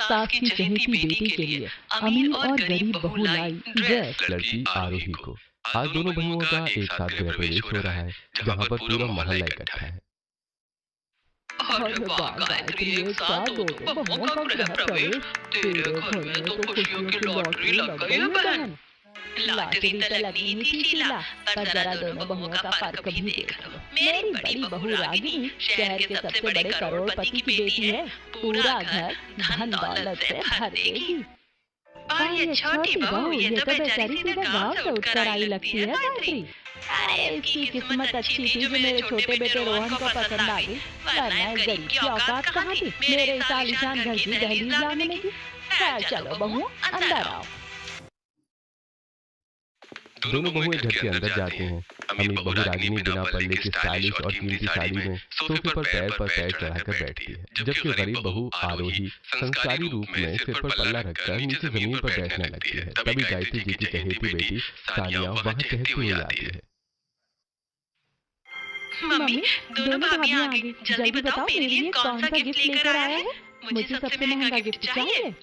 सास की चहेती बेटी के लिए अमीर और गरीब बहू लाई ड्रेस। लड़की आरोही को। आज दोनों बहुओं का एक साथ गृह प्रवेश हो रहा है, जहाँ पर पूरा मोहल्ला इकट्ठा है। अरे वाह गायत्री, एक साथ दो दो बहुओं का गृह प्रवेश। तेरे घर में तो खुशियों की लॉटरी लग गई है बहन। लॉटरी तो लगनी ही थी शीला, पर जरा दोनों बहुओं का फर्क भी देख लो। मेरी बड़ी बहू रागिनी शहर के सबसे बड़े करोड़पति की बेटी है, पूरा घर धन दौलत से भर देगी। और ये छोटी बहू, ये तो बेचारी सीधे गांव से उठकर आई लगती है गायत्री। अरे इसकी किस्मत अच्छी थी जो मेरे छोटे बेटे रोहन को पसंद आ गई, वरना इस गरीब की औकात कहाँ थी मेरे इस आलीशान घर की दहलीज लांघने की। खैर चलो बहू अंदर आओ। दोनों बहुएं घर के अंदर जाती हैं। अमीर बहू रागिनी बिना पल्ले की स्टाइलिश और कीमती साड़ी में सोफे पर पैर चढ़ाकर बैठती है, जबकि गरीब बहू आरोही संस्कारी रूप में सिर पर पल्ला रखकर नीचे जमीन पर बैठने लगती है। तभी गायत्री जी की चहेती बेटी सानिया वहां टहलती हुई आती है। मम्मी, दोनों भाभियां आ गई, जल्दी बताओ मेरे लिए कौन सा गिफ्ट लेकर आया है। मुझे सबसे महंगा गिफ्ट चाहिए।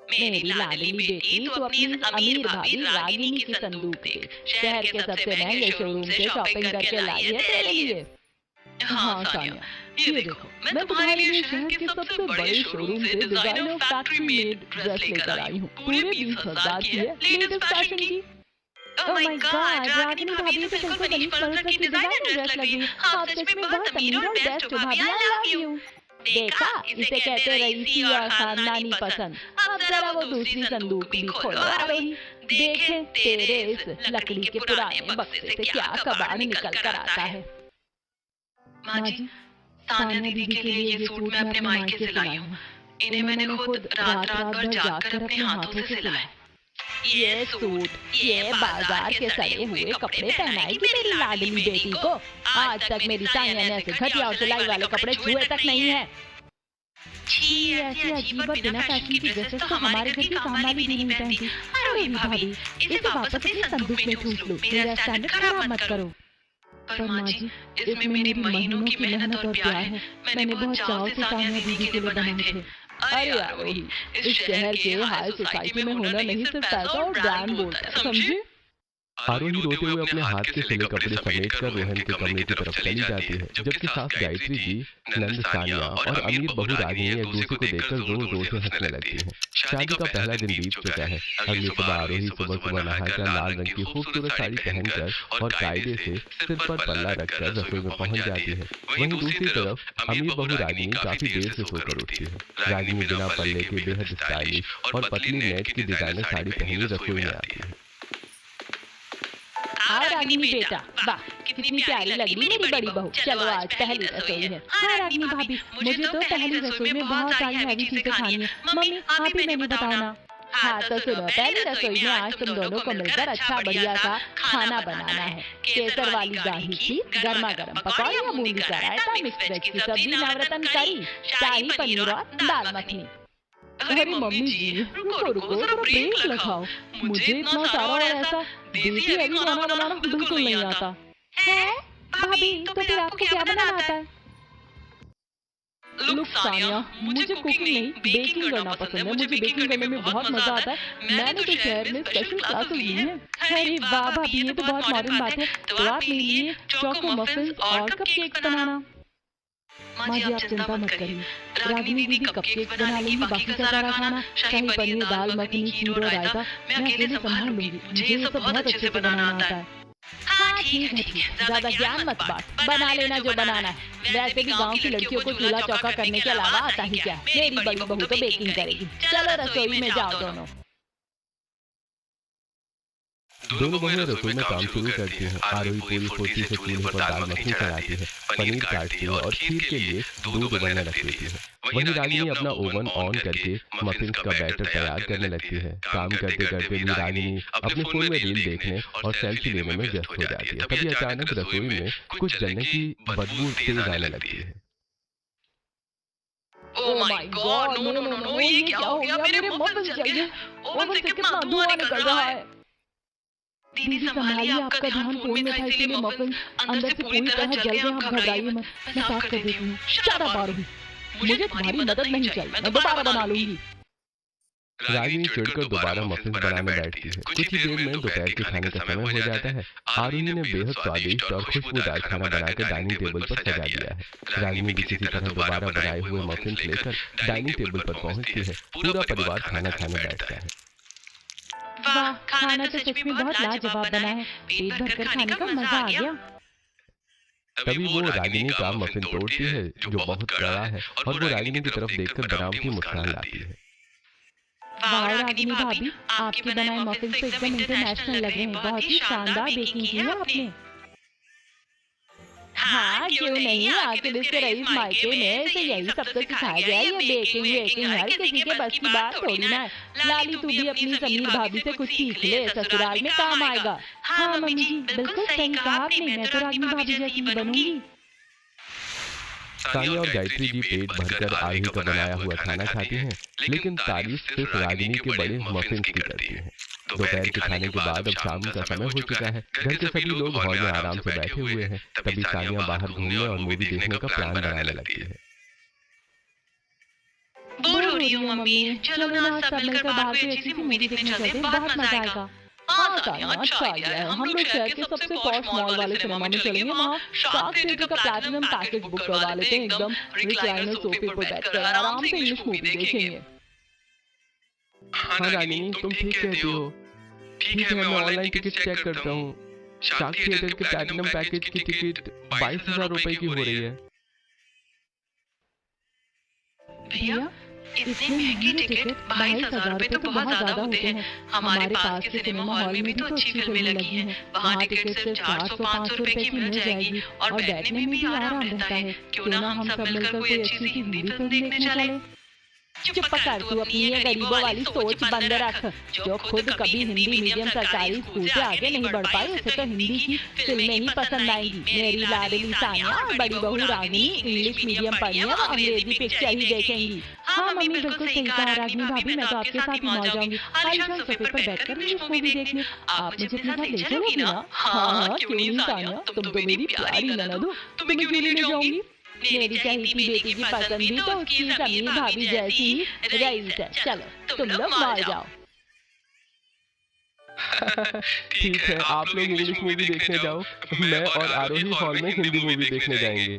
मेरी लाडली बेटी, तो अपनी इस अमीर भाभी रागिनी की संदूक से शहर के सबसे महंगे शोरूम से शॉपिंग करके लाई है तेरे लिए। हाँ सानिया, ये देखो मैं तुम्हारे लिए शहर के सबसे बड़े शोरूम से डिजाइनर फैक्ट्री मेड ड्रेस लेकर आई हूँ। पूरे 20,000 की है, लेटेस्ट फैशन की। ओह माय गॉड, रागिनी भाभी तो बिल्कुल मनीष मल्होत्रा की डिजाइनर ड्रेस लगी। आप सच में बहुत अमीर और बेस्ट हो भाभी, आई लव यू। देखा, इसे कहते रईसी और खानदानी पसंद। अब जरा वो दूसरी संदूक भी खोलो आरोही, देखें तेरे इस लकड़ी के पुराने बक्से से क्या कबाड़ निकल कर आता है। माँ जी, सानिया दीदी के लिए ये सूट मैं अपने मायके से लाई हूँ। इन्हें मैंने खुद रात रात भर जाकर अपने हाथों से सिला है। ये सूट, ये बाजार के सड़े हुए कपड़े पहनाएगी मेरी लाडली बेटी को। आज तक मेरी सानिया ने ऐसे घटिया और सिलाई वाले कपड़े छुए तक नहीं है। छी, ऐसी अजीब और बिना फैशन की ड्रेसेस तो हमारे घर की काम वाली भी नहीं पहनती। अरे भाभी, इसे वापस अपनी संदूक में ठूस लो, मेरा स्टैंडर्ड खराब मत करो। पर माँ जी, इसमें मेरी महीनों की मेहनत और प्यार है। मैंने बहुत चाव से सानिया दीदी के लिए बनाए थे। अरे आरोही, इस शहर के हाई सोसाइटी में होना नहीं सिर्फ पैसा और ब्रांड बोलता है, समझे। आरोही रोते हुए अपने हाथ के सिले कपड़े समेट कर रोहन के कमरे की तरफ चली जाती है, जबकि सास गायत्री जी, नंद सानिया और अमीर बहू रागिनी एक दूसरे को देखकर जोर जोर से हंसने लगती हैं। शादी का पहला दिन बीत चुका है। अगली सुबह आरोही सुबह सुबह नहाकर लाल रंग की खूबसूरत साड़ी पहनकर और कायदे से सिर पर पल्ला रखकर रसोई में पहुंच जाती है। वहीं दूसरी तरफ अमीर बहू रागिनी काफी देर से सोकर उठती है। रागिनी बिना पल्ले के बेहद स्टाइलिश और पतली नेट की डिजाइनर साड़ी पहनी रसोई में आती है। हाँ रागिनी बेटा, वाह कितनी प्यारी लग रही मेरी बड़ी बहू। चलो आज पहली रसोई है। हाँ रागिनी भाभी, मुझे तो पहली रसोई में बहुत सारी हैवी चीजें खानी है। मम्मी आप ही मैंने बताओ ना। हाँ तो सुनो, पहली रसोई में आज तुम दोनों को मिलकर अच्छा बढ़िया सा खाना बनाना है। केसर वाली गाढ़ी खीर, गर्मा गर्म पकौड़ियाँ, बूंदी का रायता, मिक्स वेज की सब्जी, नवरत्न करी, शाही पनीर और दाल मखनी। अरे मम्मी जी, रुको रुको, थोड़ा ब्रेक लगाओ। मुझे इतना सारा और ऐसा देसी हैवी खाना बनाना बिल्कुल नहीं आता है। भाभी तो फिर आपको क्या बनाना आता है। लुक सानिया, मुझे कुकिंग नहीं बेकिंग करना पसंद है। मुझे बेकिंग करने में बहुत मजा आता है। मैंने तो शहर में स्पेशल क्लासेस ली हैं। अरे वाह भाभी, ये तो बहुत मॉडर्न बात है। तो आप मेरे लिए चोको मफिन्स और कपकेक्स बनाना। माँ जी आप चिंता मत करिए, रागिनी दीदी कपकेक्स बना लेंगी, बाकी का सारा खाना शाही पनीर, दाल मखनी, खीर और रायता मैं अकेले संभाल लूंगी। मुझे ये सब बहुत अच्छे से बनाना आता है। हाँ ठीक है, ज्यादा ज्ञान मत बांट, बना लेना जो बनाना है। वैसे भी गांव की लड़कियों को चूल्हा चौका करने के अलावा आता ही क्या है। मेरी बड़ी बहू तो बेकिंग करेगी। चलो रसोई में जाओ दोनों। दोनों बहुएं रसोई में काम शुरू करती हैं। आरोही पूरी फुर्ती से चूल्हे पर दाल मखनी चढ़ाती है, पनीर काटती है और खीर के लिए दूध उबलने रख देती है। वहीं रागिनी अपना ओवन ऑन करके मफिन्स का बैटर तैयार करने लगती है। काम करते करते भी रागिनी अपने फोन में रील देखने और सेल्फी लेने में व्यस्त हो जाती है। तभी अचानक रसोई में कुछ जलने की बदबू तेज आने लगती है। Oh my God, no no no no, ये क्या हो गया, मेरे मफिन जल गए। ओवन से कितना धुआं निकल रहा है। दीदी संभालिए, आपका ध्यान फोन में था इसीलिए मफिन अंदर से पूरी तरह जल गए। आप घबराइए मत, मैं साफ कर देती हूँ। शट अप आरोही, मुझे तुम्हारी मदद नहीं चाहिए, मैं दोबारा बना लूंगी। रागिनी चिढ़कर दोबारा मफिन बनाने बैठती है। कुछ ही देर में दोपहर के खाने का समय हो जाता है। आरोही ने बेहद स्वादिष्ट और खुशबूदार खाना बनाकर डाइनिंग टेबल पर सजा दिया है। रागिनी भी किसी तरह दोबारा बनाए हुए मफिन लेकर डाइनिंग टेबल पर पहुंचती है। पूरा परिवार खाना खाने बैठता है। वाह, खाना तो सच में बहुत लाजवाब बना है। पेट भरकर खाने का मजा आ गया। तभी वो रागिनी का मफिन तोड़ती है जो बहुत कड़ा है और वो रागिनी की तरफ देखकर बनावटी मुस्कान लाती है। वाह रागिनी भाभी, आपके बनाए मफिन तो एकदम इंटरनेशनल लग रहे हैं। बहुत ही शानदार बेकिंग की है आपने। हाँ क्यों नहीं, आखिर इसके रईस मायके में इसे यही सब तो सिखाया गया है। ये बेकिंग वेकिंग हर किसी के बस की बात थोड़ी ना है। लाली तू भी अपनी समीर भाभी से कुछ सीख ले, ससुराल में काम आएगा। हाँ मम्मी जी, बिल्कुल सही कहा आपने। मैं तो रागिनी भाभी जैसी ही बनूंगी। सानिया और गायत्री जी पेट भरकर आरोही का बनाया हुआ खाना खाती हैं, लेकिन तारीफ सिर्फ रागिनी के बड़े मफिन की करती हैं। दोपहर के खाने के बाद अब शाम का समय हो चुका है। घर के सभी लोग हॉल में आराम से बैठे हुए हैं। तभी सानिया बाहर घूमने और मूवी देखने का प्लान बनाने लगती है। बोर हो रही हूँ मम्मी, चलो ना सब मिलकर बाहर कोई अच्छी सी मूवी देखने चलते हैं, बहुत मजा आएगा। हाँ सानिया, अच्छा आइडिया है। हम लोग शहर के सबसे पॉश मॉल वाले सिनेमा में चलेंगे। वहाँ शार्क थिएटर का प्लैटिनम पैकेज बुक करवा लेते हैं। एकदम रिक्लाइनर सोफे पर बैठकर आराम से इंग्लिश मूवी देखेंगे। हाँ रागिनी, तुम ठीक कहती हो। ठीक है, मैं ऑनलाइन टिकट चेक करता हूँ। शार्क थिएटर के प्लैटिनम पैकेज की टिकट 22,000 रुपए की हो रही है। भैया इतने महंगे टिकट 22,000 रुपए तो बहुत ज्यादा होते हैं। हमारे पास के सिनेमा हॉल में भी तो अच्छी फिल्में लगी हैं। वहाँ टिकट सिर्फ 400-500 रुपए की मिल जाएगी और बैठने में भी आराम रहता है। क्यों ना हम सब मिलकर कोई अच्छी सी हिंदी फिल्म देखने चले। चुप कर तू अपनी ये गरीबों वाली सोच बंद रख। जो खुद कभी हिंदी मीडियम सरकारी स्कूल से आगे नहीं बढ़ पाई, उसे तो हिंदी की फिल्में ही पसंद आएंगी। मेरी लाडली सानिया और बड़ी बहू रागिनी इंग्लिश मीडियम पढ़ी है, वो अंग्रेजी पिक्चर ही देखेंगी। हाँ मम्मी, बिल्कुल सही कहा रागिनी भाभी, मैं तो आपके साथ ही मॉल जाऊंगी। आलिशान सोफे पर बैठकर इंग्लिश मूवी देखने। आप मुझे अपने साथ ले चलोगी ना? हाँ क्यों नहीं सानिया, तुम तो मेरी प्यारी ननद हो, तुम्हें क्यों लेने जाऊंगी। मेरी चहेती बेटी की पसंद भी तो उसकी समीर भाभी जैसी ही रईस है। चलो तुम लोग मॉल जाओ। ठीक है, आप लोग इंग्लिश मूवी देखने जाओ, मैं और आरोही हॉल में हिंदी मूवी देखने जाएंगे।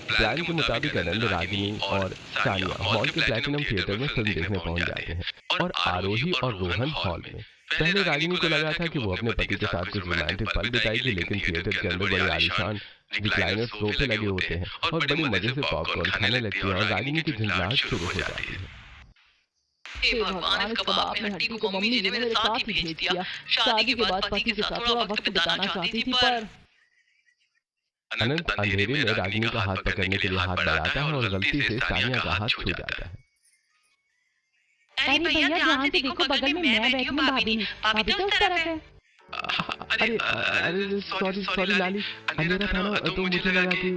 प्लान के मुताबिक आनंद, रागिनी और सानिया हॉल के प्लैटिनम थिएटर में फिल्म देखने पहुंच जाते हैं और आरोही और रोहन हॉल में। पहले रागिनी को लगा था कि वो अपने पति के साथ कुछ रोमांटिक पल बिताएगी, लेकिन थिएटर के अंदर बड़े आलीशान रिक्लाइनर सोफे लगे होते हैं और बड़ी मजे से पॉपकॉर्न खाने लगती है और रागिनी की झंझनाहट शुरू हो जाती है। हे भगवान, इस कबाब में हड्डी को मम्मी जी ने मेरे साथ ही भेज दिया। शादी के बाद पति के साथ थोड़ा वक्त बिताना चाहती थी, पर अनंत अंधेरे में रागिनी का हाथ पकड़ने के लिए हाथ बढ़ाता है और गलती से सानिया का हाथ छू जाता है। अरे भैया ध्यान से देखो, बगल में मैं बैठी हूँ, भाभी नहीं, भाभी तो उस तरफ है। अरे अरे सॉरी लाली, अंधेरा था ना तो मुझे लगा कि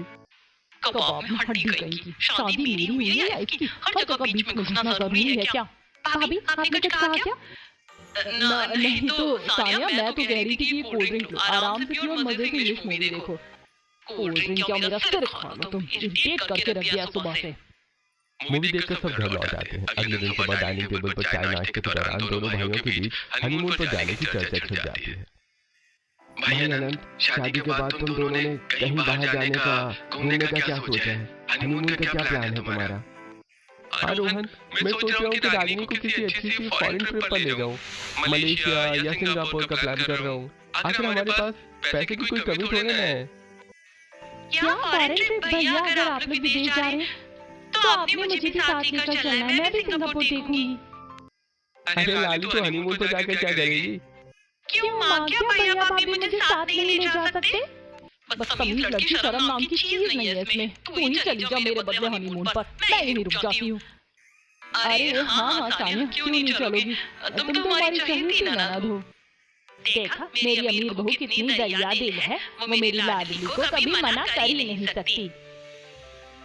कबाब में हड्डी कहीं की। शादी मेरी हुई है या इसकी? हर जगह बीच में घुसना जरूरी है क्या? भाभी आपने कुछ कहा क्या? नहीं तो सानिया, मैं तो कह रही थी कि कोल्ड ड्रिंक लो, आराम से पियो और मजे से इंग्लिश मूवी देखो। कोल्ड ड्रिंक क्या, मेरा सिर खा लो तुम, इरिटेट करके रख दिया सुबह से। मूवी देखकर सब घर लौट जाते हैं। अगले दिन सुबह डाइनिंग टेबल पर चाय नाश्ते के दौरान दोनों भाइयों के बीच हनीमून पर जाने की चर्चा छिड़ जाती है। भाई अनंत, शादी के बाद तुम दोनों ने कहीं बाहर जाने का, घूमने का क्या सोचा है? हनीमून का क्या प्लान है तुम्हारा? हाँ रोहन, मैं सोच रहा हूँ कि रागिनी को किसी अच्छी सी फॉरेन ट्रिप पर ले जाऊँ। मलेशिया या सिंगापुर का प्लान कर रहा हूँ। आखिर हमारे पास पैसे की कोई कमी थोड़ी ना है। क्या फॉरेन ट्रिप भैया? अगर आप लोग विदेश जा रहे हैं तो आपने मुझे भी साथ लेकर चलना है, मैं भी सिंगापुर देखूंगी। अरे लाली तो हनीमून पर जाकर क्या करेगी? क्यों माँ, क्या भैया भाभी मुझे साथ नहीं ले जा सकते? बदतमीज लड़की, शर्म नाम की चीज नहीं है इसमें। तू ही चली जा मेरे बदले हनीमून पर, मैं यहीं रुक जाती हूँ। अरे हाँ हाँ सानिया, क्यों नहीं चलोगी? तुम तो हमारी चहेती ननद हो। देखा मेरी अमीर बहू कितनी दया दिल है, वो मेरी लाडली को कभी मना कर ही नहीं सकती।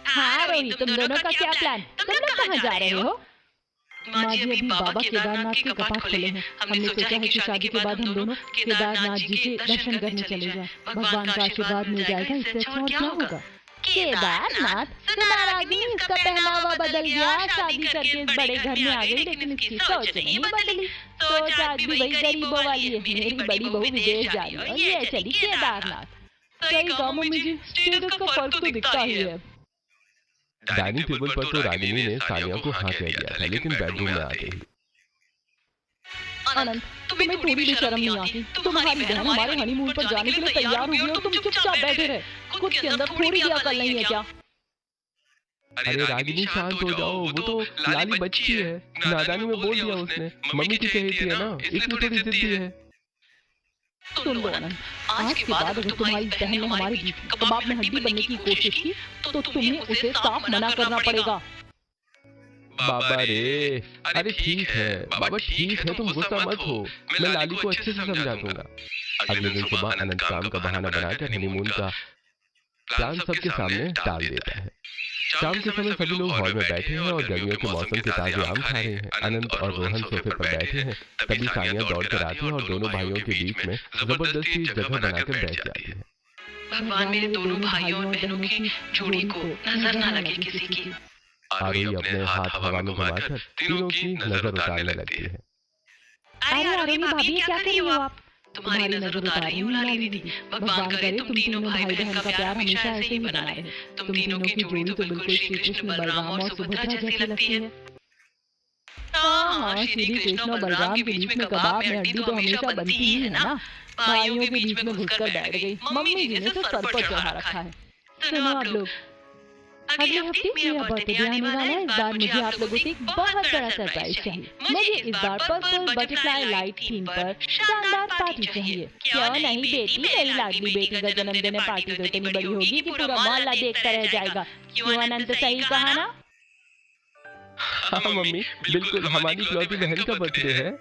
हाँ रोही, तुम दोनों का क्या प्लान? तुम लोग कहाँ जा रहे हो? माँ जी, अभी बाबा केदारनाथ के कपाट खुले हैं। हमने सोचा है कि शादी के बाद हम दोनों केदारनाथ जी के दर्शन करने चले जाएं। भगवान का आशीर्वाद मिल जाएगा, इससे अच्छा और क्या होगा? केदारनाथ, सुना रागिनी इसका पहनावा बदल गया, शादी करके इस बड़े घर में आ गई लेकिन इसकी सोच नहीं बदली। सोच आज भी वही गरीबों वाली है, मेरी बड़ी बहू विदेश जा रही है और ये चली केदारनाथ। सही कहा मम्मी जी, स्टेटस का फर्क तो दिखता ही है। डाइनिंग टेबल पर तो रागिनी ने सानिया को हाँ कह दिया था, लेकिन बेडरूम में आते ही अनंत, तुम्हें थोड़ी भी शर्म नहीं आती? तुम्हारी बहन हमारे हनीमून पर जाने के लिए तैयार हुई और तुम चुपचाप बैठे रहे। खुद के अंदर थोड़ी भी अकल नहीं है क्या? अरे रागिनी शांत हो जाओ, वो तो लाली बच्ची है, नादानी में बोल दिया उसने। मम्मी की कही थी ना, इसमें थोड़ी जिद्दी है। सुन लो अनंत, आज के बाद अगर तुम्हारी बहन ने हमारे बीच में कबाब में हड्डी बनने की कोशिश की तो तुम्हें उसे साफ मना करना पड़ेगा। बाबा रे, अरे ठीक है बाबा, ठीक है, तुम गुस्सा मत हो, मैं लाली को अच्छे से समझा दूंगा। अगले दिन सुबह अनंत काम का बहाना बनाकर हनीमून का प्लान सबके सामने टाल देता है। शाम के समय सभी लोग हॉल में बैठे हैं और गर्मियों के मौसम के ताजे आम खा रहे हैं। अनंत और रोहन सोफे पर बैठे हैं, तभी सानिया दौड़ कर आती है और दोनों भाइयों के बीच में जबरदस्ती जगह बनाकर बैठ जाती है। भगवान मेरे दोनों भाइयों और बहनों की जोड़ी को नजर ना लगे किसी की। आरोही अपने हाथ हवा में घुमाकर तीनों की नजर उतारने लगती है। अरे आरोही भाभी, क्या कर रही हो आप? तुम्हारी नजर उतार रही हूँ लाली दीदी। भगवान करे तुम तीनों भाई बहन का प्यार हमेशा ऐसे ही बना रहे। तुम तीनों की जोड़ी तो बिल्कुल श्री कृष्ण बलराम और सुभद्रा जैसी लगती है। हाँ, श्री कृष्ण और बलराम के बीच में कबाब में हड्डी तो हमेशा बनती ही है ना। भाइयों के बीच में घुसकर बैठ गई। मम्मी जी ने तो सर पर चढ़ा रखा है। सुनो आप लोग, अगले हफ्ते मेरा बर्थडे आने वाला है। इस बार मुझे आप लोगों से एक बहुत बड़ा सरप्राइज चाहिए। मुझे इस बार पर्पल बटरफ्लाई लाइट थीम पर शानदार पार्टी चाहिए। क्यों नहीं बेटी, मेरी लाडली बेटी का जन्मदिन है, पार्टी तो इतनी बड़ी होगी कि पूरा मोहल्ला देखता रह जाएगा। क्यों अनंत, सही कहा ना? हाँ मम्मी, बिल्कुल, हमारी इकलौती बहन का बर्थडे है।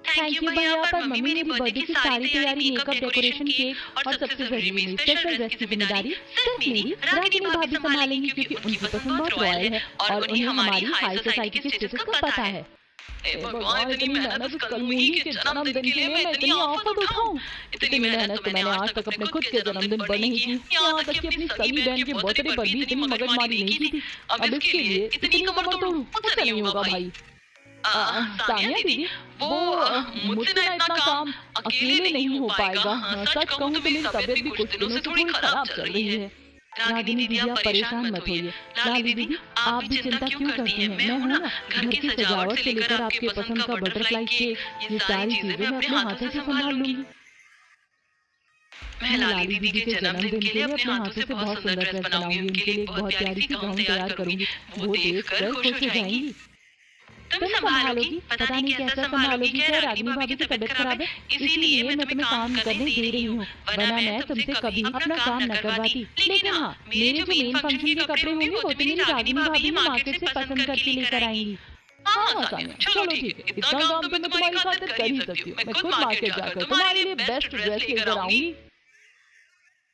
थैंक यू भैया, पर मम्मी मेरी बर्थडे की सारी तैयारी, मेकअप, डेकोरेशन, केक और सबसे जरूरी मेरी स्पेशल ड्रेस की जिम्मेदारी सिर्फ मेरी रागिनी भाभी संभालेंगी, क्योंकि उनकी पसंद बहुत रॉयल है और उन्हें हमारी हाई सोसाइटी के स्टेटस का पता है। भगवान, इतनी मेहनत उस कलमुही के जन्मदिन के लिए मैं इतनी आफत उठाऊं? इतनी मेहनत तो मैंने आज तक अपने खुद के जन्मदिन पर नहीं की। यहाँ तक कि अपनी सगी बहन के बर्थडे पर भी इतनी मगजमारी नहीं की थी। अब इसके लिए इतनी कमर तोड़ूं? मुझसे नहीं होगा भाई। सानिया दीदी, वो मुझसे ना इतना काम अकेले नहीं हो पाएगा। सच कहूँ तो मेरी तबीयत भी कुछ दिनों से थोड़ी खराब चल रही है। रागिनी दीदी, आप परेशान मत होइए। लाली दीदी, आप भी चिंता क्यों करती हैं? मैं हूँ ना। घर की सजावट से लेकर आपके पसंद का बटरफ्लाई केक, ये सारी चीजें मैं अपने हाथों से संभाल लूंगी। मैं लाली दीदी के जन्मदिन के लिए अपने हाथों से बहुत सुंदर ड्रेस बनाऊंगी। उनके लिए एक बहुत प्यारी सी गाउन तैयार करूंगी। वो देखकर खुश हो जाएंगी। तुम संभालोगी? पता नहीं कैसा संभालोगी। क्या रागिनी भाभी की तबीयत खराब है, इसीलिए मैं तुम्हें काम करने दे रही हूँ, वरना मैं तुमसे कभी अपना काम न करवाती। लेकिन हाँ, मेरे जो मेन फंक्शन के कपड़े होंगे वो तो मेरी रागिनी भाभी मार्केट से पसंद करके लेकर आएंगी। हाँ सानिया, चलो ठीक है, इतना काम तो मैं तुम्हारी खातिर कर ही सकती हूँ। मैं खुद मार्केट जाकर तुम्हारे लिए बेस्ट ड्रेस लेकर आऊंगी।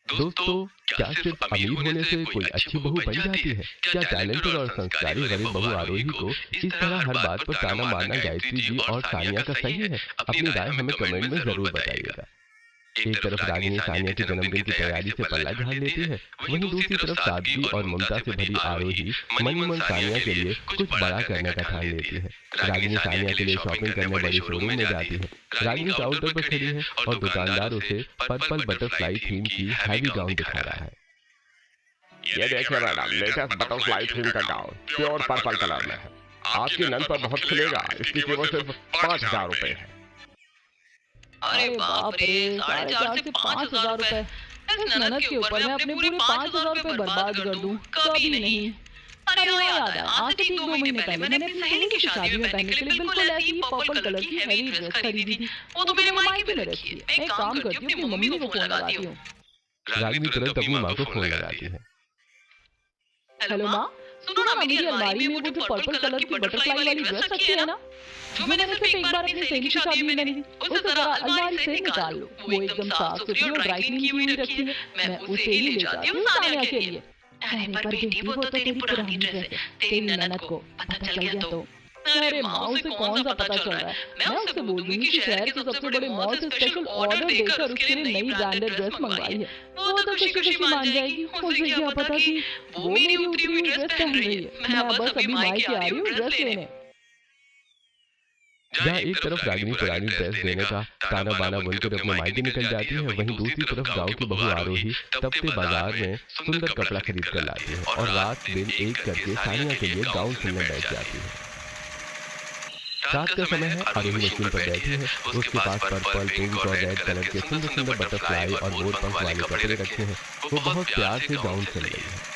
दोस्तों, क्या सिर्फ अमीर होने से कोई अच्छी बहू बन जाती है? क्या टैलेंटेड और संस्कारी गरीब बहू आरोही को इस तरह हर बात पर ताना मारना गायत्री जी और सानिया का सही है? अपनी राय हमें कमेंट में जरूर बताइएगा। एक तरफ रागिनी सानिया के जन्मदिन की तैयारी से पल्ला झाड़ लेती है, वहीं दूसरी तरफ सादगी और ममता से भरी आरोही मन ही मन सानिया के लिए कुछ बड़ा करने का ठान लेती है। रागिनी सानिया के लिए शॉपिंग करने बड़ी शोरूम में जाती है। रागिनी काउंटर पर खड़ी है और दुकानदार उसे पर्पल बटरफ्लाई थीम की हैवी गाउन दिखा रहा है। ये देखिए मैडम, लेटेस्ट बटरफ्लाई थीम का गाउन प्योर पर्पल कलर में है। आपके नन पर बहुत खिलेगा। इसकी कीमत सिर्फ 5,000 रुपए है। अरे बाप रे, 4,500 से 5,000 रुपए। इस मेहनत के ऊपर मैं अपने पूरे 5,000 रुपए बर्बाद कर दूं? कभी नहीं। अरे हाँ, याद है, आज से 3-2 महीने पहले मैंने अपनी सहेली की शादी में पहनने के लिए बिल्कुल ऐसी ही पर्पल कलर की हैवी ड्रेस खरीदी थी। वो तो मेरे मायके में रखी है। मैं एक काम करती हूँ, अपनी मम्मी को फोन लगाती हूँ। रागिनी तुरंत अपनी माँ को फोन लगाती है। हेलो माँ, सुनो ना, मेरी अलमारी में वो जो पर्पल कलर की बटरफ्लाई वाली ड्रेस रखी है ना, जो मैंने सिर्फ एक बार अपनी सहेली की शादी में पहनी थी, उसे जरा अलमारी से निकाल लो। वो एकदम साफ सुथरी और ड्राई क्लीन की हुई रखी है। मैं उसे ही ले जाती हूँ सानिया के लिए। अरे पर बेटी, वो तो तेरी पुरानी ड्रेस है। तेरी ननद को पता चल गया तो? अरे माँ, उसे कौन सा पता चल रहा है। मैं उससे बोल दूंगी कि शहर के सबसे बड़े मॉल से स्पेशल ऑर्डर देकर उसके लिए नई ब्रांडेड ड्रेस मंगवाई है। वो तो खुशी खुशी मान जाएगी। उसे क्या पता कि वो मेरी उतरी हुई ड्रेस पहन रही है। मैं बस अभी मायके आ रही हूँ ड्रेस लेने। जहाँ एक तरफ रागिनी पुरानी ड्रेस देने का ताना बाना बुनकर अपने मायके निकल जाती है, वहीं दूसरी तरफ गांव की बहू आरोही तपते बाजार में सुंदर कपड़ा खरीद कर लाती है और रात दिन एक करके सानिया के लिए गाउन सिलने बैठ जाती है। रात का समय है, आरोही मशीन पर बैठी है। उसके पास पर्पल, पिंक और रेड कलर के सुंदर सुंदर बटरफ्लाई और मोर पंख वाले कपड़े रखे हैं। वो बहुत प्यार से गाउन सिल रही है।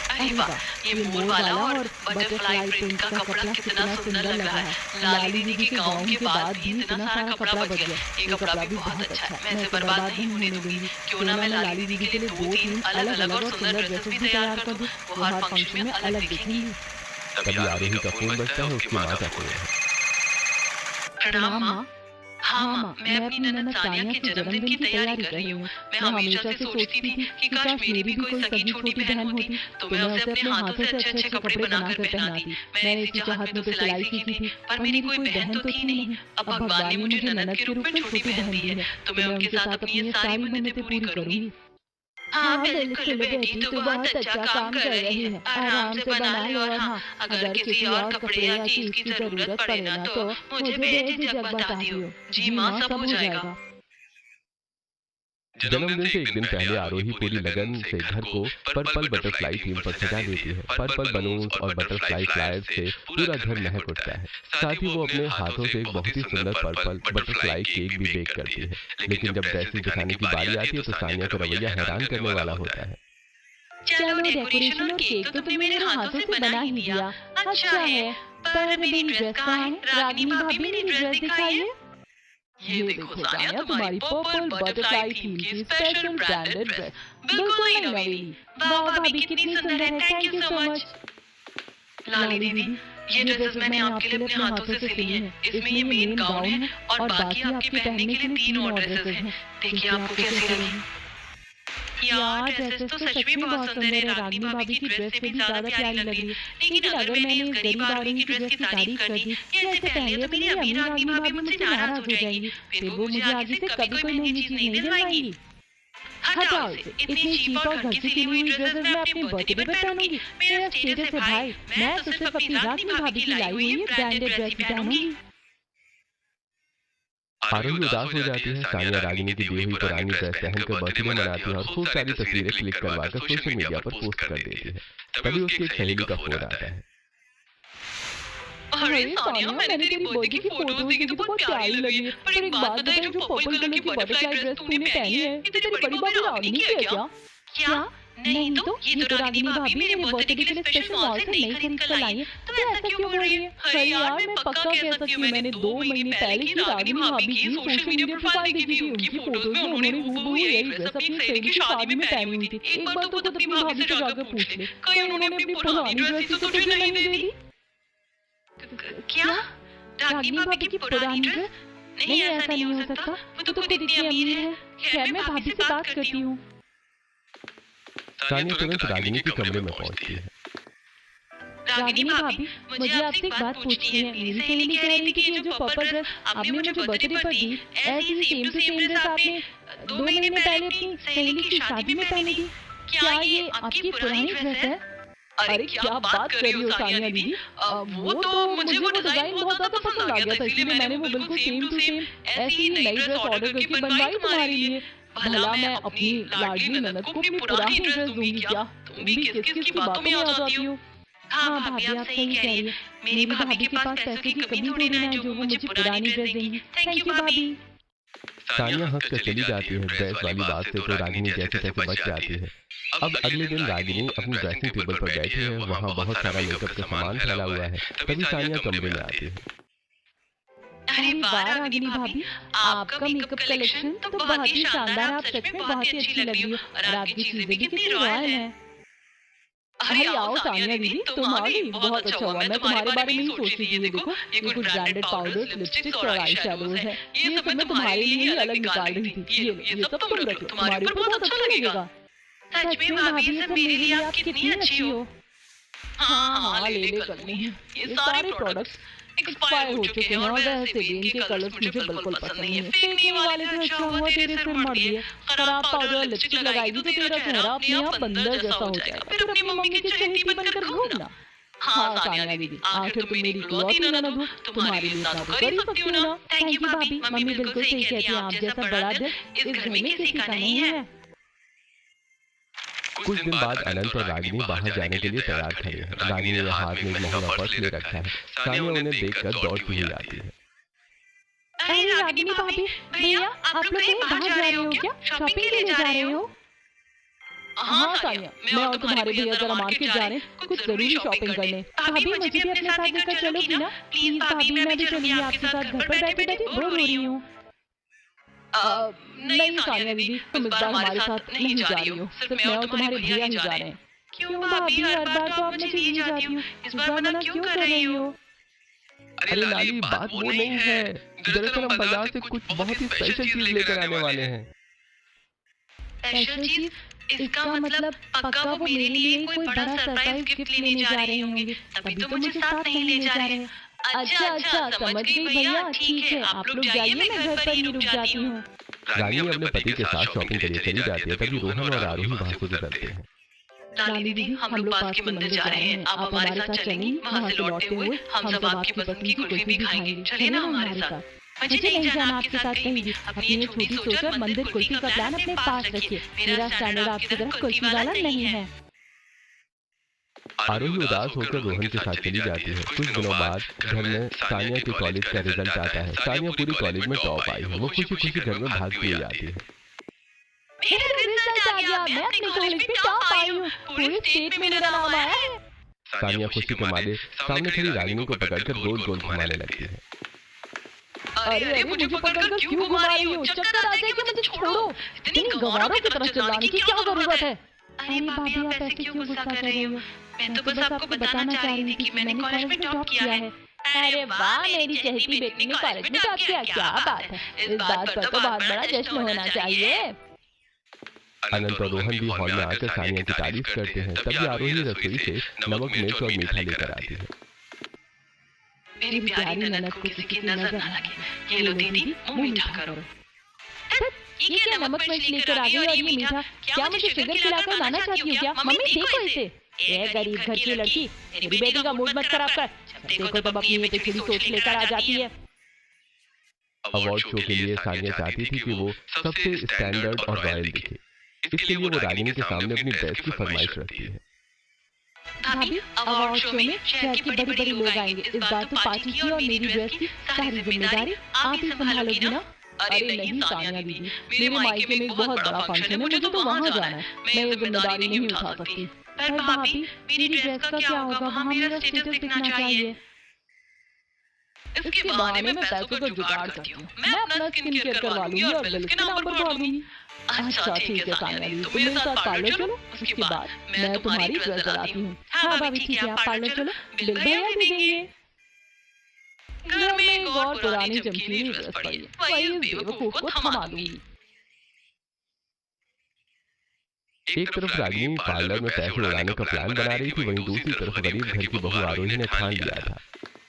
अरे वाह, ये मोर वाला और बटरफ्लाई प्रिंट का कपड़ा कितना सुंदर लग रहा है। लाली दीदी के गाउन के बाद भी इतना सारा कपड़ा बच गया। ये कपड़ा भी बहुत अच्छा है, मैं इसे बर्बाद नहीं होने दूंगी। क्यों ना मैं लाली दीदी के लिए 2-3 अलग-अलग और सुंदर ड्रेसेस भी तैयार कर दूं। वो हर फंक्शन में अलग दिखेंगी। तभी आरोही का फोन बजता है। उसकी माँ का फोन है। प्रणाम माँ। हाँ माँ, मैं अपनी ननद सानिया के जन्मदिन की तैयारी कर रही हूँ। मैं हमेशा से सोचती थी कि काश मेरी भी कोई सगी छोटी बहन होती तो मैं उसे अपने हाथों से अच्छे कपड़े बनाकर पहनाती। मैंने इसकी चाहत में तो सिलाई सीखी थी, पर मेरी कोई बहन तो थी नहीं। अब भगवान ने मुझे ननद के रूप में छोटी बहन दी है, तो मैं उनके साथ अपनी ये सारी मन्नतें पूरी करूंगी। हाँ बिल्कुल बेटी, तू बहुत अच्छा काम कर रही है। आराम से बना लो, और हाँ, अगर किसी और कपड़े या चीज की जरूरत पड़े ना तो मुझे बेझिझक बता दियो। जी माँ, सब हो जाएगा। जन्मदिन से एक दिन पहले आरोही पूरी लगन से घर को पर्पल बटरफ्लाई थीम पर सजा देती है। पर्पल बलून्स और बटरफ्लाई फ्लायर्स से पूरा घर महक उठता है। साथ ही वो अपने हाथों से एक बहुत ही सुंदर पर्पल बटरफ्लाई केक भी बेक करती है। लेकिन जब ड्रेसेस दिखाने की बारी आती है तो सानिया का रवैया हैरान करने वाला होता है। चलो, डेकोरेशन और केक तो तुमने मेरे हाथों से बना ही दिया, अच्छा है, पर मेरी ड्रेस कहाँ है? रागिनी भाभी, मेरी ड्रेस दिखाइए। ये देखो सानिया, तुम्हारी पर्पल बटरफ्लाई थीम की स्पेशल ब्रांडेड ड्रेस, बिल्कुल नई नवेली। वाह भाभी, कितनी सुंदर है, थैंक यू सो मच। लाली दीदी, ये ड्रेसेस मैंने आपके लिए अपने हाथों से सिली हैं। इसमें ये मेन गाउन है और बाकी आपके पहनने के लिए 3 और ड्रेसेस हैं। देखिए आपको कैसी लगी। यार ड्रेसेस तो सच में बहुत सुंदर है। रागिनी भाभी की ड्रेस से भी ज्यादा प्यारी लग रही है। लेकिन अगर मैंने इस गरीब आदमी की ड्रेस की तारीफ कर दी या इसे पहन लिया तो मेरी अमीर रागिनी भाभी मुझसे नाराज हो जाएंगी। फिर वो मुझे आगे से कभी कोई महंगी चीज नहीं दिलवाएंगी। हटाओ इसे, इतनी चीप और घर से सिली हुई ड्रेसेस मैं अपने बर्थडे पे पहनूंगी। मेरा स्टेटस है भाई, मैं तो सिर्फ अपनी रागिनी भाभी की लाई हुई ब्रांडेड ड्रेस ही पहनूंगी। आरोही उदास हो जाती है। सानिया रागिनी की दी हुई पुरानी ड्रेस पहनकर बर्थडे मनाती है और खूब सारी तस्वीरें क्लिक करवाकर सोशल मीडिया पर पोस्ट कर देती है। तभी उसकी एक सहेली का फोन आता है। अरे सानिया, मैंने तेरी बर्थडे की फोटोज देखी तो बहुत प्यारी लगी है। पर एक बात बताइए, जो पर्पल कलर की बटरफ्लाई ड्रेस तूने पहनी है, ये तेरी बड़ी भाभी रागिनी की है क्या? क्या? नहीं तो ये तो रागिनी भाभी मेरे बर्थडे के लिए स्पेशल मॉल से नई खरीद कर लाई है। तो ऐसा क्यों बोल रही है? अरे यार, मैं पक्का कह सकती हूँ, मैंने 2 महीने पहले की रागिनी भाभी की सोशल मीडिया प्रोफाइल देखी थी। उनकी फोटोज में उन्होंने हूबहू यही ड्रेस अपनी सहेली की शादी में पहनी हुई थी। एक बार तो खुद अपनी भाभी से जाकर पूछ ले, कहीं उन्होंने अपनी पुरानी ड्रेस तो तुझे नहीं दे दी? क्या? रागिनी भाभी की पुरानी ड्रेस? नहीं, ऐसा नहीं हो सकता, वो तो खुद इतनी अमीर है। खैर, मैं भाभी से बात करती हूँ। सानिया तुरंत रागिनी के कमरे में पहुंचती है। रागिनी भाभी, मुझे आपसे एक बात पूछनी है। मेरी सहेली कह रही थी कि ये जो पर्पल ड्रेस आपने मुझे बर्थडे पर दी, ऐसी ही सेम टू सेम ड्रेस आपने 2 महीने पहले अपनी सहेली की शादी में पहनी थी। क्या ये आपकी पुरानी ड्रेस है? अरे क्या बात कर रही हो सानिया दीदी? वो तो मुझे वो डिजाइन बहुत ज्यादा पसंद आ गया था, इसलिए मैंने वो बिल्कुल सेम टू सेम ऐसी ही नई ड्रेस ऑर्डर करके बनवाई तुम्हारे लिए। भला मैं अपनी लाडली ननद को अपनी पुरानी ड्रेस दूंगी क्या? तुम भी किस किस की बातों में आ जाती हो। हाँ भाभी, आप सही कह रही है। मेरी भाभी के पास पैसों की कमी थोड़ी ना है जो वो मुझे पुरानी ड्रेस देंगी। थैंक यू भाभी। सानिया हंसकर चली जाती है। ड्रेस वाली बात से तो रागिनी जैसे तैसे बच जाती है। अब अगले दिन रागिनी अपनी ड्रेसिंग टेबल पर बैठी है। वहाँ बहुत सारा मेकअप का सामान फैला हुआ है। तभी सानिया कमरे में आती है। अरे वाह रागिनी भाभी, आपका मेकअप कलेक्शन तो बहुत ही शानदार। आप सच में बहुत ही अच्छी लग रही हो और आपकी चीजें भी कितनी रॉयल हैं। अरे आओ सानिया दीदी, तुम आ गई, बहुत अच्छा हुआ। मैं तुम्हारे बारे में ही सोच रही थी। ये देखो, ये कुछ ब्रांडेड पाउडर्स, लिपस्टिक्स और आई शैडोज हैं। ये सब मैं तुम्हारे लिए ही अलग निकाल रही थी। ये सब तुम रख लो, तुम्हारे ऊपर बहुत अच्छा लगेगा। सच में भाभी, ये सब मेरे लिए आप कितनी अच्छी हो। हाँ ले ले करनी है। ये सारे प्रोडक्ट्स एक्सपायर हो चुके हैं और वैसे भी इनके कलर्स मुझे बिल्कुल पसंद नहीं है। फेंकने वाले तो अच्छा हुआ तेरे सिर मर दिए। खराब पाउडर और लिपस्टिक लगाएगी तो तेरा चेहरा अपने आप बंदर जैसा हो जाएगा, फिर अपनी मम्मी की चहेती बनकर घूमना। हाँ सानिया दीदी, आखिर तुम मेरी इकलौती ननद हो, तुम्हारे लिए इतना तो कर ही सकती हूँ ना। थैंक यू भाभी, मम्मी बिल्कुल सही कहती है, आप जैसा बड़ा दिल इस घर में किसी का नहीं है। कुछ दिन बाद अनंत और रागिनी बाहर जाने के लिए तैयार खड़े हैं। रागिनी ने हाथ में एक महंगा पर्स ले रखा है। सानिया उन्हें देखकर दौड़ती हुई आती है। अरे रागिनी भाभी, भैया आप लोग कहीं बाहर जा रहे हो क्या? शॉपिंग के लिए जा रहे हो? हाँ सानिया, मैं और तुम्हारे भैया जरा मार्केट जा रहे हैं, कुछ जरूरी शॉपिंग करने। भाभी मुझे भी अपने साथ लेकर चलोगी ना? प्लीज भाभी, मैं भी चलूंगी आपके साथ। घर पर बैठे बैठे बोर हो रही हूँ। नहीं सानिया दीदी, तुम इस बार हमारे साथ नहीं जा रही हो, सिर्फ मैं और तुम्हारे भैया ही जा रहे हैं। क्यों भाभी, हर बार तो आप मुझे ले जाती हो, इस बार मना क्यों कर रही हो? अरे लाली, बात वो नहीं है। दरअसल हम बाजार से कुछ बहुत ही स्पेशल चीज लेकर आने वाले हैं। स्पेशल चीज? इसका मतलब पक्का वो मेरे लिए कोई बड़ा सरप्राइज गिफ्ट लेने जा रहे होंगे, तभी तो मुझे साथ नहीं ले जा रहे हैं। अच्छा अच्छा, समझ गई भैया, ठीक है आप लोग जाइए, मैं घर पर ही रुक जाती हूँ। रागिनी अपने पति के साथ शॉपिंग के लिए चली जाती है। तभी रोहन और आरोही वहाँ से गुजरते हैं। लाली दीदी, हम लोग पास के मंदिर जा रहे हैं, आप हमारे साथ चलेंगी? वहाँ से लौटते हुए हम सब आपकी पसंद की कुल्फी भी खाएंगे, चले ना हमारे साथ? मुझे नहीं जाना आपके साथ कहीं भी। अपनी ये छोटी सोच और मंदिर कुल्फी का प्लान अपने पास रखिए। मेरा स्टैंडर्ड आपकी तरह कुल्फी वाला नहीं है। आरोही उदास होकर रोहन के साथ चली जाती है। कुछ दिनों बाद घर में सानिया के कॉलेज का रिजल्ट आता है। सानिया पूरी कॉलेज में टॉप आई है। वो खुशी खुशी घर में भागती हुई आती है। मेरा रिजल्ट आ गया, मैं अपने कॉलेज में टॉप आई हूँ, पूरे स्टेट में मेरा नाम आया है। सानिया खुशी के मारे सामने खड़ी रागिनी को पकड़कर गोल गोल घुमाने लगती है। अरे अरे, मुझे पकड़कर क्यों घुमा रही हो? चक्कर आ जाएगा, मुझे छोड़ो। इतनी गंवारों की तरह चिल्लाने की क्या जरूरत है? अरे भाभी, आप ऐसे क्यों गुस्सा कर रही हो? मैं तो बस आपको बताना चाह रही थी कि मैंने कॉलेज में टॉप किया है। अरे वाह, मेरी चहेती बेटी ने कॉलेज में टॉप किया, क्या बात है। इस बात पर तो बहुत बड़ा जश्न होना चाहिए। अनंत और रोहन भी हॉल में आकर सानिया की तारीफ करते हैं। तभी आरोही रसोई से नमक, मिर्च और मीठा लेकर आती है। मेरी प्यारी ननद को किसी की नजर न लगे। ये लो दीदी, मुंह मीठा करो। ये क्या नमक मिर्च लेकर आ गई और ये मीठा? क्या मुझे शुगर खिलाकर लाना चाहती हो क्या? मम्मी देखो इसे, ये गरीब घर की लड़की, मेरी बेटी का मूड मत खराब कर। जब देखो तब अपनी ये पिछड़ी सोच लेकर आ जाती है। अवार्ड शो के लिए सानिया चाहती थी कि वो सबसे स्टैंडर्ड और रॉयल दिखे। इसके लिए वो रागिनी के सामने अपनी ड्रेस की फरमाइश रखती है। भाभी, अवार्ड शो में शहर के बड़े बड़े लोग आएंगे। इस बार तो पार्टी की और मेरी ड्रेस की सारी जिम्मेदारी आप ही संभालोगी ना? अरे नहीं सानिया दीदी, मेरे मायके में एक बहुत बड़ा फंक्शन है, मुझे तो वहाँ जाना है, मैं ये जिम्मेदारी नहीं उठा सकती। पर भाभी, मेरी ड्रेस का क्या होगा? वहाँ मेरा स्टेटस दिखना चाहिए। इसके बहाने में पैसों का जुगाड़ करती हूँ। मैं अपना स्किन केयर करवा लूंगी और बिल के नंबर भर दूंगी। अच्छा ठीक है सानिया दीदी, तुम मेरे साथ पार्लर चलो, उसके बाद मैं तुम्हारी ड्रेस दिलाती हूँ। हाँ भाभी ठीक है, आप पार्लर चलो, बिल भैया दे देंगे। घर में एक और पुरानी चमकीली ड्रेस पड़ी है, वही इस बेवकूफ को थमा दूंगी। एक तरफ रागिनी पार्लर में पैसे उड़ाने का प्लान बना रही थी, वहीं दूसरी तरफ गरीब घर की बहू आरोही ने ठान लिया था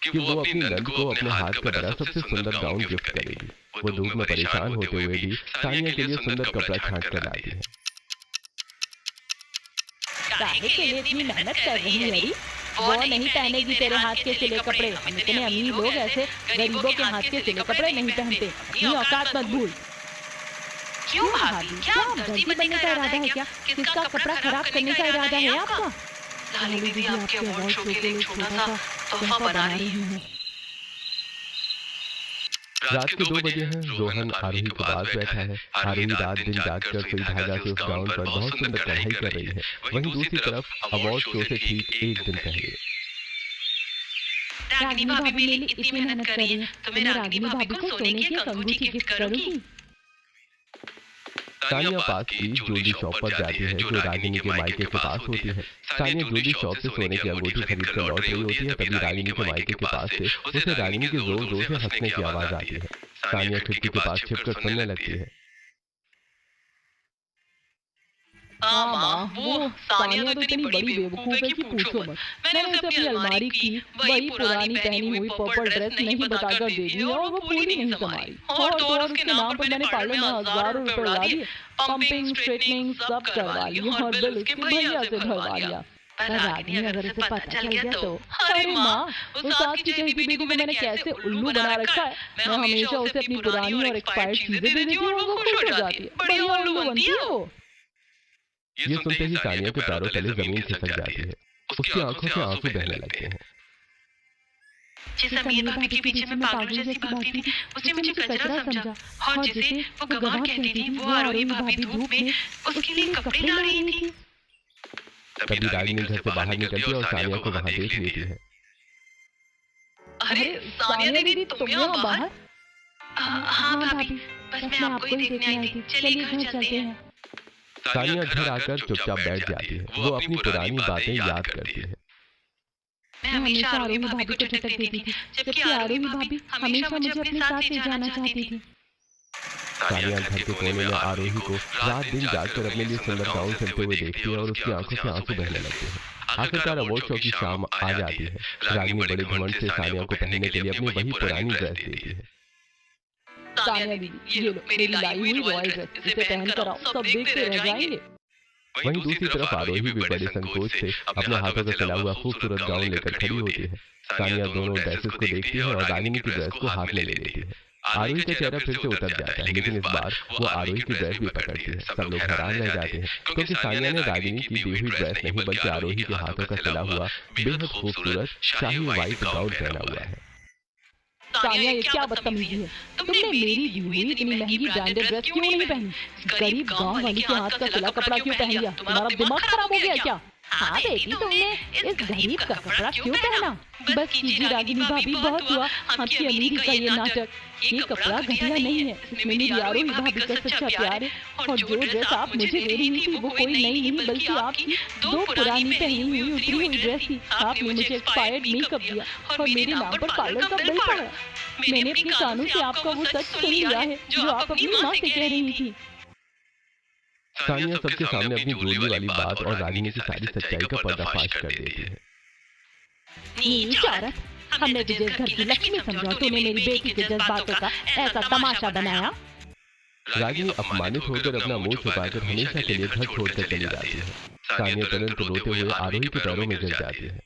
कि वो अपनी नंद को अपने हाथ का बना सबसे सुंदर गाउन गिफ्ट करेगी। वो धूप में परेशान होते हुए भी सानिया के लिए सुंदर कपड़ा छांट कर लाती है। काहे के लिए इतनी मेहनत कर रही है री? वो नहीं पहनेगी तेरे हाथ के सिले कपड़े। हम इतने अमीर लोग ऐसे गरीबों के हाथ के सिले कपड़े नहीं पहनते। अपनी औकात मत भूल। क्यों भाभी, क्या आप दर्जी बनने का इरादा है क्या? किसका कपड़ा खराब करने का इरादा है आपका? लाली दीदी आपके अवार्ड शो के लिए एक छोटा सा तोहफा बना रही हूँ। रात के 2 बजे हैं। रोहन आरोही के पास बैठा है। आरोही रात दिन जागकर सुई धागा से उस गाउन पर बहुत सुंदर कढ़ाई कर रही है। वहीं दूसरी तरफ अवार्ड शो से ठीक एक दिन पहले रागिनी भाभी मेरे लिए इतनी मेहनत कर रही है, तो मैं रागिनी भाभी को सोने की एक अंगूठी गिफ्ट करूंगी। सानिया पास की ज्वेलरी शॉप पर जाती है जो रागिनी के मायके के पास होती है। सानिया ज्वेलरी शॉप से सोने की अंगूठी खरीद कर लौट रही होती है। तभी रागिनी के मायके के पास से उसे रागिनी के जोर जोर से हंसने की आवाज आती है। सानिया खिड़की के पास छिपकर सुनने लगती है। हाँ माँ, वो सानिया तो इतनी बड़ी बेवकूफ है कि पूछो मत। मैंने उसे अपनी अलमारी की वही पुरानी पहनी हुई पर्पल ड्रेस नहीं बताकर दे दी और वो फूल ही नहीं संभाली। और तो और उसके नाम पर मैंने पार्लर में हजारों रुपए उड़ा दिए, पंपिंग स्ट्रेटनिंग सब करवा ली और बिल उसके भैया से भरवा लिया। पर रागिनी अगर उसे पता चल गया तो? अरे माँ, उस सास की कही की बेटी को मैंने कैसे उल्लू बना रखा है। मैं हमेशा उसे अपनी पुरानी और एक्सपायर्ड चीजें दे देती हूँ और वो खुश हो जाती है। बढ़िया उल्लू बनती है वो। ये सुनते ही सानिया के पैरों तले जमीन खिसक जाती है। उसकी आंखों से आंसू बहने लगते हैं। जिस अमीर भाभी के पीछे मैं पागल जैसी भागती थी, उसने मुझे कचरा समझा और जिसे वो गवाह कहती थी, वो आरोही भाभी धूप में उसके लिए कपड़े ला रही थी। तभी रागिनी घर से बाहर निकलती है और सानिया को वहां देख लेती है। अरे सानिया दीदी, तुम यहाँ बाहर? हाँ भाभी, बस मैं आपको ही देखने आई थी। चलिए घर चलते हैं। सानिया घर आकर चुपचाप बैठ जाती है। वो अपनी पुरानी बातें याद करती है। मैं हमेशा आरोही भाभी को झटक देती थी, जबकि आरोही भाभी हमेशा मुझे अपने साथ ले जाना चाहती थी। सानिया घर के कोने में आरोही को रात दिन जागकर अपने लिए सुंदर गाउन चलते हुए देखती है और उसकी आंखों से आंसू बहने लगते हैं। आखिरकार अवार्ड शो की शाम आ जाती है। रागिनी बड़े घमंड से सानिया को पहनने के लिए अपनी वही पुरानी ड्रेस देती है। सानिया दीदी, ये लो मेरी लाई हुई रॉयल ड्रेस, इसे पहन कर आओ, सब देखते रह जाएंगे। वहीं दूसरी तरफ आरोही भी बड़े संकोच से अपने हाथों का सिला हुआ खूबसूरत गाउन लेकर खड़ी होती है। सानिया दोनों ड्रेसेस को देखती है और रागिनी की ड्रेस को हाथ में ले लेती है। आरोही का चेहरा फिर से उतर जाता है, लेकिन इस बार वो आरोही की ड्रेस भी पकड़ती है। सब लोग हैरान रह जाते हैं क्योंकि सानिया ने रागिनी की दी हुई ड्रेस नहीं बल्कि आरोही के हाथों का सिला हुआ बेहद खूबसूरत शाही व्हाइट गाउन पहना हुआ है। सानिया, ये क्या बदतमीजी है। तुमने मेरी दी हुई इतनी महंगी ब्रांडेड ड्रेस क्यों नहीं पहनी? गरीब गांव वाली के हाथ का सिला कपड़ा क्यों पहन लिया? तुम्हारा दिमाग खराब हो गया क्या? हाँ बेटी, तुमने इस गरीब का कपड़ा क्यों पहना? बस कीजिए रागिनी भाभी, बहुत हुआ आपकी अमीरी का ये नाटक। ये कपड़ा घटिया नहीं है, इसमें मेरी आरोही भाभी का सच्चा प्यार है। और जो ड्रेस आप मुझे दे रही थी वो कोई नई नहीं बल्कि आपकी दो पुरानी पहनी हुई उतरी हुई ड्रेस थी। आपने मुझे एक्सपायर्ड मेकअप दिया और मेरे नाम पर पार्लर का बिल पड़ा। मैंने अपने कानों से आपका वो सच सुन लिया है जो आप अपनी माँ से कह रही थी। सानिया सबके सामने अपनी जोड़ी वाली बात और रागिनी की सारी सच्चाई का पर्दाफाश कर देती है। नीच औरत, हमने तुझे घर की लक्ष्मी समझा, तूने मेरी बेटी के जज्बातों का ऐसा तमाशा बनाया। रागिनी अपमानित होकर अपना मुंह छुपाकर हमेशा के लिए घर छोड़कर चली जाती है। सानिया तुरंत रोते हुए आरोही के पैरों में गिर जाती है।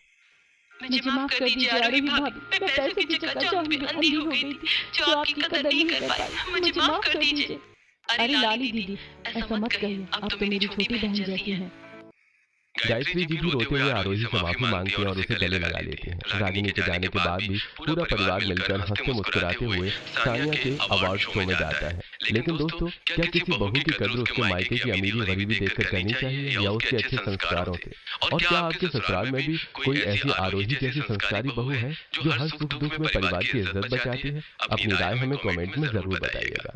मुझे माफ कर दीजिए आरोही भाभी, मैं पैसे की चक्कर में अंधी हो गई थी जो आपकी कदर नहीं कर पाई। मुझे माफ कर दीजिए। अरे लाली दीदी, ऐसा मत कहिए, आप तो मेरी छोटी बहन जैसी हैं। गायत्री जी भी रोते हुए आरोही से माफी मांगती हैं और उसे गले लगा लेती हैं। रागिनी के जाने के बाद भी पूरा परिवार मिलकर हंसते मुस्कुराते हुए सानिया के अवार्ड शो में जाता है। लेकिन दोस्तों, क्या किसी बहू की कद्र उसके मायके की अमीरी गरीबी देखकर करनी चाहिए या उसके अच्छे संस्कारों से? और क्या आपके ससुराल में भी कोई ऐसी आरोही जैसी संस्कारी बहू है जो हर सुख दुख में परिवार की इज्जत बचाती है? अपनी राय हमें कमेंट में जरूर बताइएगा।